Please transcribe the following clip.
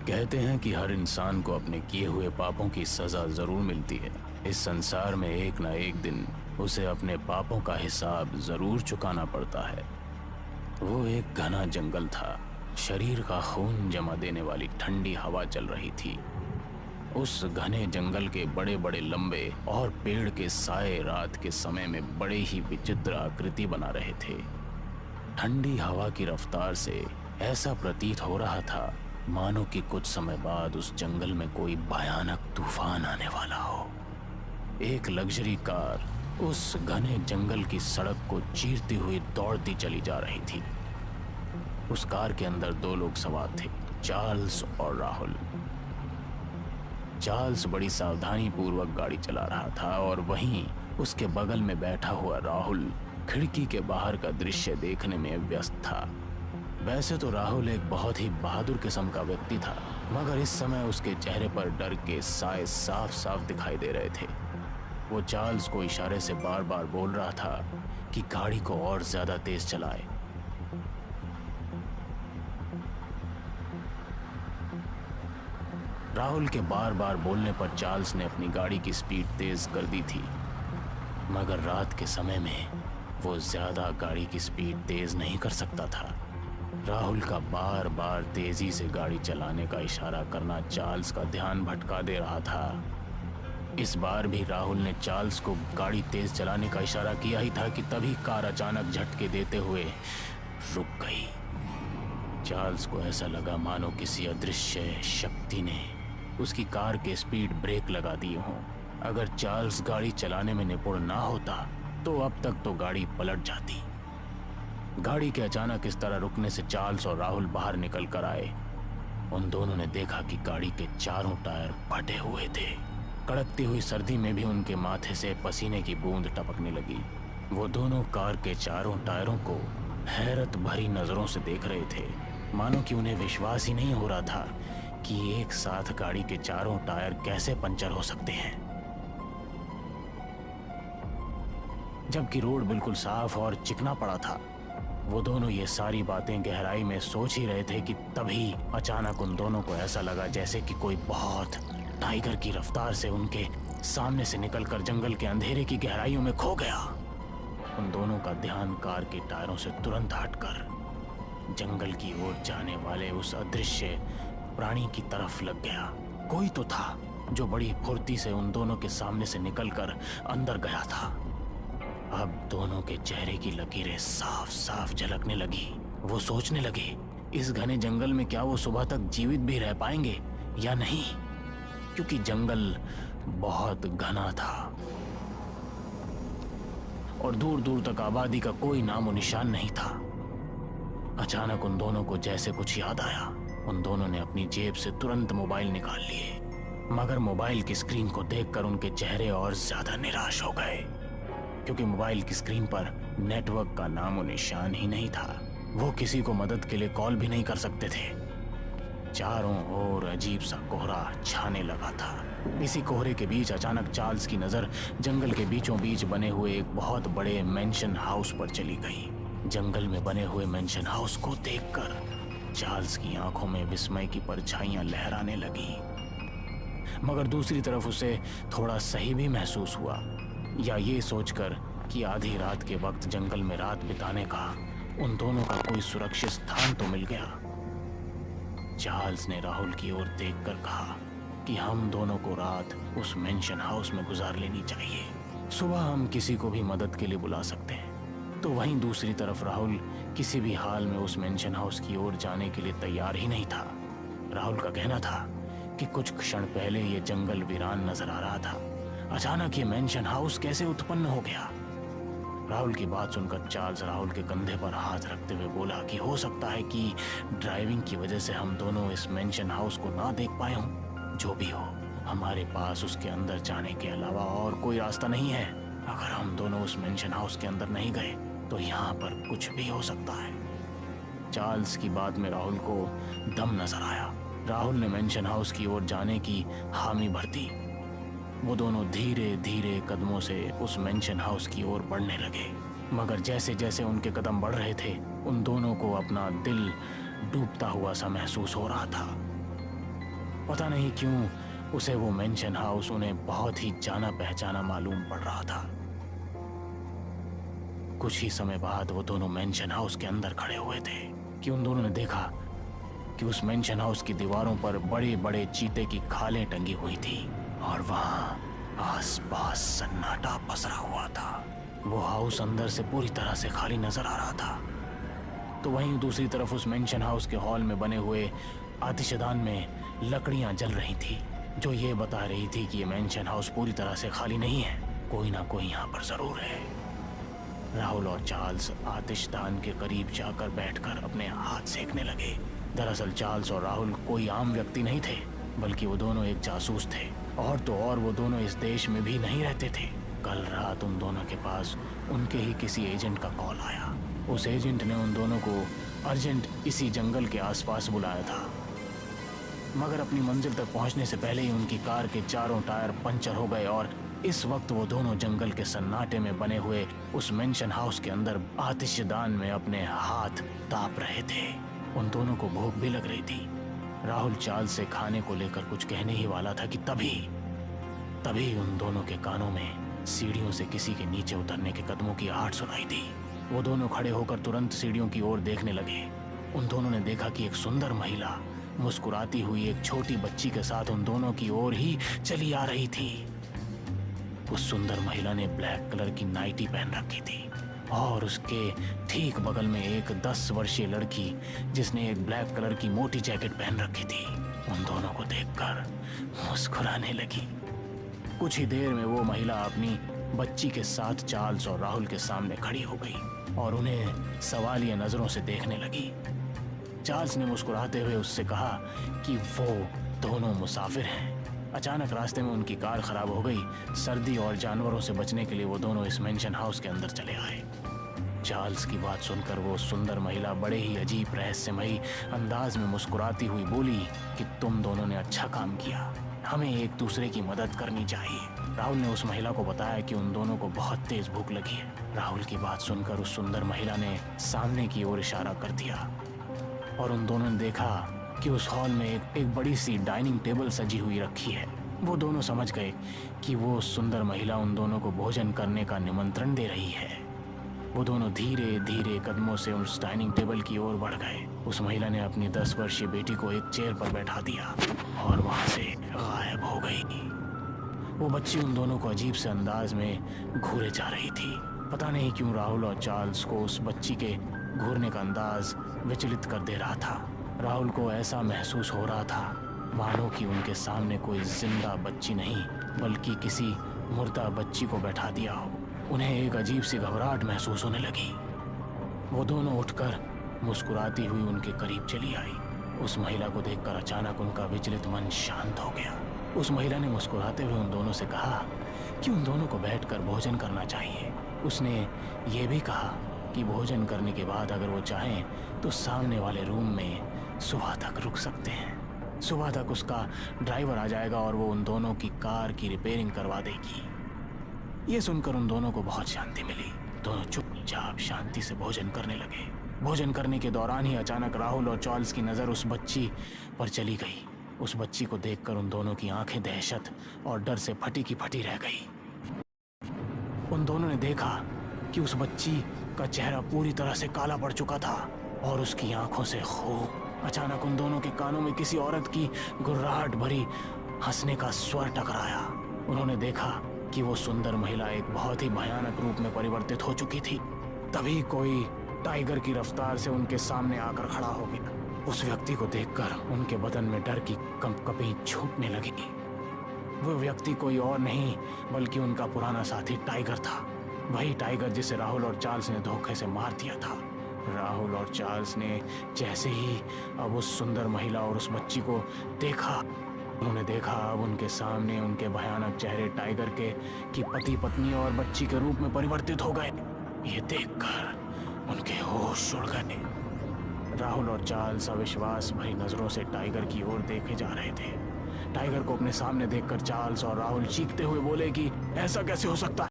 कहते हैं कि हर इंसान को अपने किए हुए पापों की सज़ा ज़रूर मिलती है। इस संसार में एक ना एक दिन उसे अपने पापों का हिसाब ज़रूर चुकाना पड़ता है। वो एक घना जंगल था। शरीर का खून जमा देने वाली ठंडी हवा चल रही थी। उस घने जंगल के बड़े बड़े लंबे और पेड़ के साए रात के समय में बड़े ही विचित्र आकृति बना रहे थे। ठंडी हवा की रफ्तार से ऐसा प्रतीत हो रहा था मानो कि कुछ समय बाद उस जंगल में कोई भयानक तूफान आने वाला हो। एक लग्जरी कार उस घने जंगल की सड़क को चीरती हुई दौड़ती चली जा रही थी। उस कार के अंदर दो लोग सवार थे, चार्ल्स और राहुल। चार्ल्स बड़ी सावधानी पूर्वक गाड़ी चला रहा था और वहीं उसके बगल में बैठा हुआ राहुल खिड़की के बाहर का दृश्य देखने में व्यस्त था। वैसे तो राहुल एक बहुत ही बहादुर किस्म का व्यक्ति था, मगर इस समय उसके चेहरे पर डर के साए साफ साफ दिखाई दे रहे थे। वो चार्ल्स को इशारे से बार बार बोल रहा था कि गाड़ी को और ज्यादा तेज चलाए। राहुल के बार बार बोलने पर चार्ल्स ने अपनी गाड़ी की स्पीड तेज कर दी थी, मगर रात के समय में वो ज्यादा गाड़ी की स्पीड तेज नहीं कर सकता था। राहुल का बार बार तेजी से गाड़ी चलाने का इशारा करना चार्ल्स का ध्यान भटका दे रहा था। इस बार भी राहुल ने चार्ल्स को गाड़ी तेज चलाने का इशारा किया ही था कि तभी कार अचानक झटके देते हुए रुक गई। चार्ल्स को ऐसा लगा मानो किसी अदृश्य शक्ति ने उसकी कार के स्पीड ब्रेक लगा दिए हों। अगर चार्ल्स गाड़ी चलाने में निपुण ना होता तो अब तक तो गाड़ी पलट जाती। गाड़ी के अचानक इस तरह रुकने से चार्ल्स और राहुल बाहर निकल कर आए। उन दोनों ने देखा कि गाड़ी के चारों टायर फटे हुए थे। कड़कती हुई सर्दी में भी उनके माथे से पसीने की बूंद टपकने लगी। वो दोनों कार के चारों टायरों को हैरत भरी नजरों से देख रहे थे, मानो कि उन्हें विश्वास ही नहीं हो रहा था कि एक साथ गाड़ी के चारों टायर कैसे पंचर हो सकते हैं, जबकि रोड बिल्कुल साफ और चिकना पड़ा था। वो दोनों ये सारी बातें गहराई में सोच ही रहे थे कि तभी अचानक उन दोनों को ऐसा लगा जैसे कि कोई बहुत टाइगर की रफ्तार से उनके सामने से निकलकर जंगल के अंधेरे की गहराइयों में खो गया। उन दोनों का ध्यान कार के टायरों से तुरंत हटकर जंगल की ओर जाने वाले उस अदृश्य प्राणी की तरफ लग गया। कोई तो था जो बड़ी फुर्ती से उन दोनों के सामने से निकलकर अंदर गया था। अब दोनों के चेहरे की लकीरें साफ साफ झलकने लगी। वो सोचने लगे, इस घने जंगल में क्या वो सुबह तक जीवित भी रह पाएंगे या नहीं, क्योंकि जंगल बहुत घना था और दूर दूर तक आबादी का कोई नामो निशान नहीं था। अचानक उन दोनों को जैसे कुछ याद आया। उन दोनों ने अपनी जेब से तुरंत मोबाइल निकाल लिए, मगर मोबाइल की स्क्रीन को देखकर उनके चेहरे और ज्यादा निराश हो गए, क्योंकि मोबाइल की स्क्रीन पर नेटवर्क का नामो निशान ही नहीं था। वो किसी को मदद के लिए कॉल भी नहीं कर सकते थे। चारों ओर अजीब सा कोहरा छाने लगा था। इसी कोहरे के बीच अचानक चार्ल्स की नजर जंगल के बीचों बीच बने हुए एक बहुत बड़े मेंशन हाउस पर चली गई। जंगल में बने हुए मेंशन हाउस को देखकर चार्ल्स की आंखों में विस्मय की परछाइयां लहराने लगी, मगर दूसरी तरफ उसे थोड़ा सही भी महसूस हुआ, या ये सोचकर कि आधी रात के वक्त जंगल में रात बिताने का उन दोनों का कोई सुरक्षित स्थान तो मिल गया। चार्ल्स ने राहुल की ओर देखकर कहा कि हम दोनों को रात उस मेंशन हाउस में गुजार लेनी चाहिए। सुबह हम किसी को भी मदद के लिए बुला सकते हैं। तो वहीं दूसरी तरफ राहुल किसी भी हाल में उस मेंशन हाउस की ओर जाने के लिए तैयार ही नहीं था। राहुल का कहना था कि कुछ क्षण पहले ये जंगल वीरान नजर आ रहा था, अचानक ये मेंशन हाउस कैसे उत्पन्न हो गया। राहुल की बात सुनकर चार्ल्स राहुल के कंधे पर हाथ रखते हुए बोला कि हो सकता है कि ड्राइविंग की वजह से हम दोनों इस मेंशन हाउस को ना देख पाए हों। जो भी हो, हमारे पास उसके अंदर जाने के अलावा और कोई रास्ता नहीं है। अगर हम दोनों उस मेंशन हाउस के अंदर नहीं गए तो यहाँ पर कुछ भी हो सकता है। चार्ल्स की बात में राहुल को दम नजर आया। राहुल ने मेंशन हाउस की ओर जाने की हामी भरती। वो दोनों धीरे धीरे कदमों से उस मेंशन हाउस की ओर बढ़ने लगे, मगर जैसे जैसे उनके कदम बढ़ रहे थे उन दोनों को अपना दिल डूबता हुआ सा महसूस हो रहा था। पता नहीं क्यों उसे वो मेंशन हाउस उन्हें बहुत ही जाना पहचाना मालूम पड़ रहा था। कुछ ही समय बाद वो दोनों मेंशन हाउस के अंदर खड़े हुए थे कि उन दोनों ने देखा कि उस मेंशन हाउस की दीवारों पर बड़े बड़े चीते की खालें टंगी हुई थी और वहां आसपास सन्नाटा पसरा हुआ था। वो हाउस अंदर से पूरी तरह से खाली नजर आ रहा था। तो वहीं दूसरी तरफ उस मेंशन हाउस के हॉल में बने हुए आतिशदान में लकड़ियां जल रही थी, जो ये बता रही थी कि ये मेंशन हाउस पूरी तरह से खाली नहीं है, कोई ना कोई यहाँ पर जरूर है। राहुल और चार्ल्स आतिशदान के करीब जाकर बैठकर अपने हाथ सेकने लगे। दरअसल चार्ल्स और राहुल कोई आम व्यक्ति नहीं थे, बल्कि वो दोनों एक जासूस थे। और तो और वो दोनों इस देश में भी नहीं रहते थे। कल रात उन दोनों के पास उनके ही किसी एजेंट का कॉल आया। उस एजेंट ने उन दोनों को अर्जेंट इसी जंगल के आसपास बुलाया था, मगर अपनी मंजिल तक पहुंचने से पहले ही उनकी कार के चारों टायर पंचर हो गए और इस वक्त वो दोनों जंगल के सन्नाटे में बने हुए उस मेंशन हाउस के अंदर आतिशदान में अपने हाथ ताप रहे थे। उन दोनों को भूख भी लग रही थी। राहुल चार्ल्स से खाने को लेकर कुछ कहने ही वाला था कि तभी उन दोनों के कानों में सीढ़ियों से किसी के नीचे उतरने के कदमों की आहट सुनाई दी। वो दोनों खड़े होकर तुरंत सीढ़ियों की ओर देखने लगे। उन दोनों ने देखा कि एक सुंदर महिला मुस्कुराती हुई एक छोटी बच्ची के साथ उन दोनों की ओर ही चली आ रही थी। उस सुंदर महिला ने ब्लैक कलर की नाइटी पहन रखी थी और उसके ठीक बगल में एक 10 वर्षीय लड़की जिसने एक ब्लैक कलर की मोटी जैकेट पहन रखी थी उन दोनों को देखकर मुस्कुराने लगी। कुछ ही देर में वो महिला अपनी बच्ची के साथ चार्ल्स और राहुल के सामने खड़ी हो गई और उन्हें सवालिया नजरों से देखने लगी। चार्ल्स ने मुस्कुराते हुए उससे कहा कि वो दोनों मुसाफिर हैं। अचानक रास्ते में उनकी कार खराब हो गई। सर्दी और जानवरों से बचने के लिए वो दोनों इस मेंशन हाउस के अंदर चले आए। चार्ल्स की बात सुनकर वो सुंदर महिला बड़े ही अजीब रहस्यमयी अंदाज में मुस्कुराती हुई बोली कि तुम दोनों ने अच्छा काम किया, हमें एक दूसरे की मदद करनी चाहिए। राहुल ने उस महिला को बताया कि उन दोनों को बहुत तेज भूख लगी है। राहुल की बात सुनकर उस सुंदर महिला ने सामने की ओर इशारा कर दिया और उन दोनों ने देखा कि उस हॉल में एक बड़ी सी डाइनिंग टेबल सजी हुई रखी है। वो दोनों समझ गए कि वो सुंदर महिला उन दोनों को भोजन करने का निमंत्रण दे रही है। वो दोनों धीरे धीरे कदमों से उस डाइनिंग टेबल की ओर बढ़ गए। उस महिला ने अपनी 10 वर्षीय बेटी को एक चेयर पर बैठा दिया और वहां से गायब हो गई। वो बच्ची उन दोनों को अजीब से अंदाज में घूरे जा रही थी। पता नहीं क्यों राहुल और चार्ल्स को उस बच्ची के घूरने का अंदाज विचलित कर दे रहा था। राहुल को ऐसा महसूस हो रहा था मानो कि उनके सामने कोई जिंदा बच्ची नहीं बल्कि किसी मुर्दा बच्ची को बैठा दिया हो। उन्हें एक अजीब सी घबराहट महसूस होने लगी। वो दोनों उठकर मुस्कुराती हुई उनके करीब चली आई। उस महिला को देखकर अचानक उनका विचलित मन शांत हो गया। उस महिला ने मुस्कुराते हुए उन दोनों से कहा कि उन दोनों को बैठकर भोजन करना चाहिए। उसने ये भी कहा कि भोजन करने के बाद अगर वो चाहें तो सामने वाले रूम में सुबह तक रुक सकते हैं। सुबह तक उसका ड्राइवर आ जाएगा और वो उन दोनों की कार की रिपेयरिंग करवा देगी। ये सुनकर उन दोनों को बहुत शांति मिली। दोनों चुपचाप शांति से भोजन करने लगे। भोजन करने के दौरान ही अचानक राहुल और चार्ल्स की नज़र उस बच्ची पर चली गई। उस बच्ची को देखकर उन दोनों की आंखें दहशत और डर से फटी की फटी रह गई। उन दोनों ने देखा कि उस बच्ची का चेहरा पूरी तरह से काला पड़ चुका था और उसकी आंखों से खून। अचानक उन दोनों के कानों में किसी औरत की गुर्राहट भरी हंसने का स्वर टकराया। उन्होंने देखा कि वो सुंदर महिला एक बहुत ही भयानक रूप में परिवर्तित हो चुकी थी। तभी कोई टाइगर की रफ्तार से उनके सामने आकर खड़ा हो गया। उस व्यक्ति को देखकर उनके बदन में डर की कंपकपी छूटने लगी। वो व्यक्ति कोई और नहीं बल्कि उनका पुराना साथी टाइगर था। वही टाइगर जिसे राहुल और चार्ल्स ने धोखे से मार दिया था। राहुल और चार्ल्स ने जैसे ही अब उस सुंदर महिला और उस बच्ची को देखा, उन्होंने देखा अब उनके सामने उनके भयानक चेहरे टाइगर के कि पति पत्नी और बच्ची के रूप में परिवर्तित हो गए। ये देखकर उनके होश उड़ गए। राहुल और चार्ल्स अविश्वास भरी नजरों से टाइगर की ओर देखे जा रहे थे। टाइगर को अपने सामने देखकर चार्ल्स और राहुल चीखते हुए बोले कि ऐसा कैसे हो सकता है?